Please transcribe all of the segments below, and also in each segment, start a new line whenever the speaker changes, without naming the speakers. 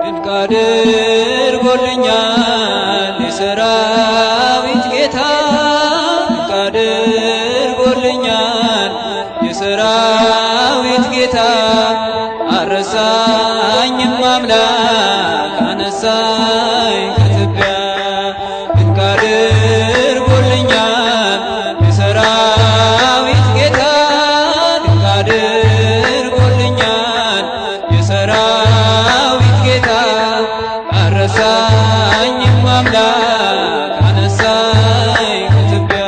ድንቅ አድርጎልኛል የሰራዊት ጌታ ድንቅ አድርጎልኛል የሰራዊት ጌታ አረሳኝም አምላክ አነሳኝ ከትቢያ ድንቅ አድርጎልኛል የሰራዊት ጌታ ድንቅ አድርጎልኛል የሰራዊት ጌታ አረሳኝም አምላክ አነሳኝ ከትቢያ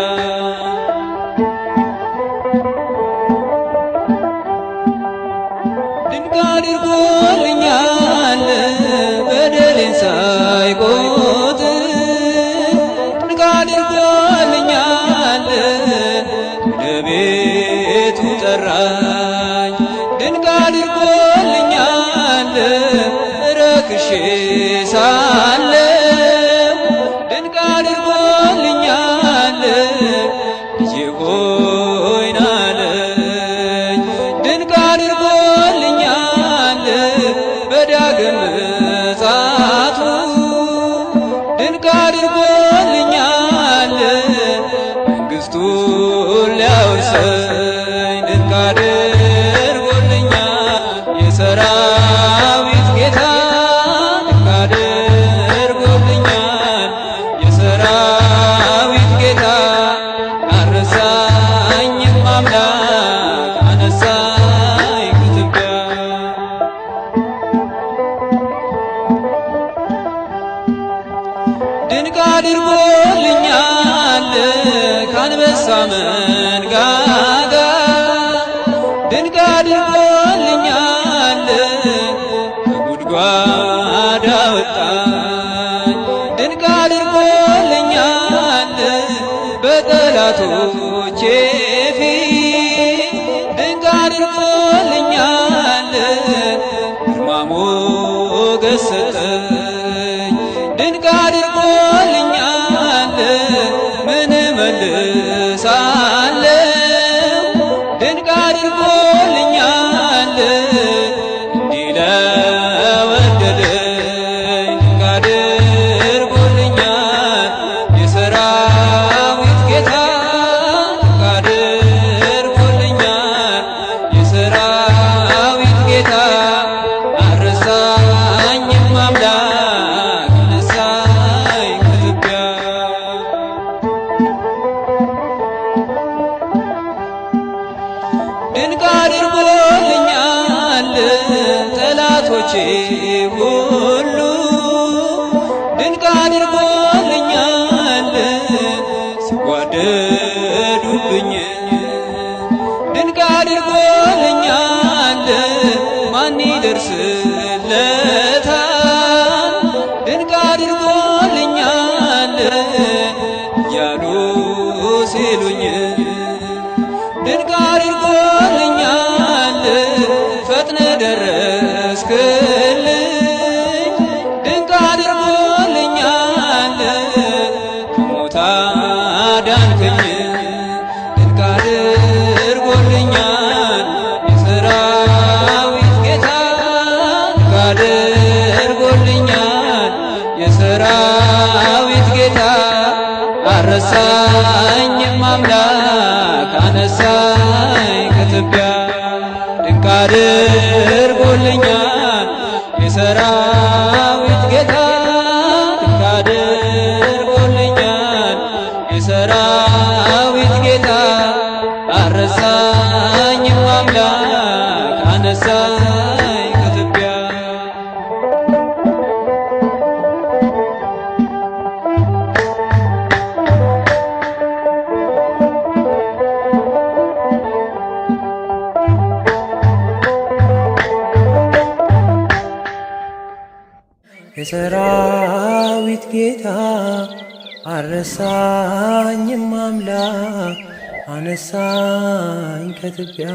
ድንቅ አድርጎልኛል በደሌን ሳይቆጥር ድንቅ አድርጎልኛል ወደ ቤቱ ጠራኝ ድንቅ አድርጎልኛል ረክሼ ሳለሁ ድንቅ አድርጎልኛል ልጄ ሆይ ናለኝ ድንቅ አድርጎልኛል በዳግም ምጽአቱ ድንቅ አድርጎልኛል መንግሥቱን ሊያወርሰኝ ድንቅ አድርጎልኛል የሰራዊት ጌታ ድንቅ አድርጎልኛል የሰራዊት ጌታ አረሳኝም አምላክ አነሳኝ ከትቢያ ድንቅ አድርጎልኛል ከአንበሳ መንጋጋ ድንቅ አድርጎልኛል ከጉድጓድ አወጣኝ ድንቅ አድርጎልኛል በጠላቶቼ ፊት ድንቅ አድርጎልኛል ግርማ ሞገስ ሰጠኝ ድንቅ አድርጎልኛል ምን እመልሳለሁ ድንቅ አድርጎልኛል እንዲህ ለወደደኝ ድንቅ አድርጎልኛል የሰራዊት ጌታ ድንቅ አድርጎልኛል የሰራዊት ጌታ አረሳኝም አምላክ አነሳኝ ከትቢያ ድንቅ አድርጎልኛል ጠላቶቼ ሁሉ ድንቅ አድርጎልኛል ሲጓደዱብኝ ድንቅ አድርጎልኛል ማን ይደርስለታል ድንቅ አድርጎልኛል እያሉ ሲሉኝ ድንቅ አድርጎልኛል ፈጥነ ደረስክልኝ ድንቅ አድርጎልኛል ከሞት አዳንከኝ ድንቅ አድርጎልኛል የሰራዊት ጌታ ድንቅ አድርጎልኛል የሰራዊት ጌታ አረሳኝም አምላክ አነሳኝ ከትቢያ ድንቅ አድርጎልኛል የሰራዊት ጌታ ድንቅ አድርጎልኛል የሰራዊት ጌታ አረሳኝም አምላክ አነሳኝ ከትቢያ
የሰራዊት ጌታ አረሳኝም አምላክ አነሳኝ ከትቢያ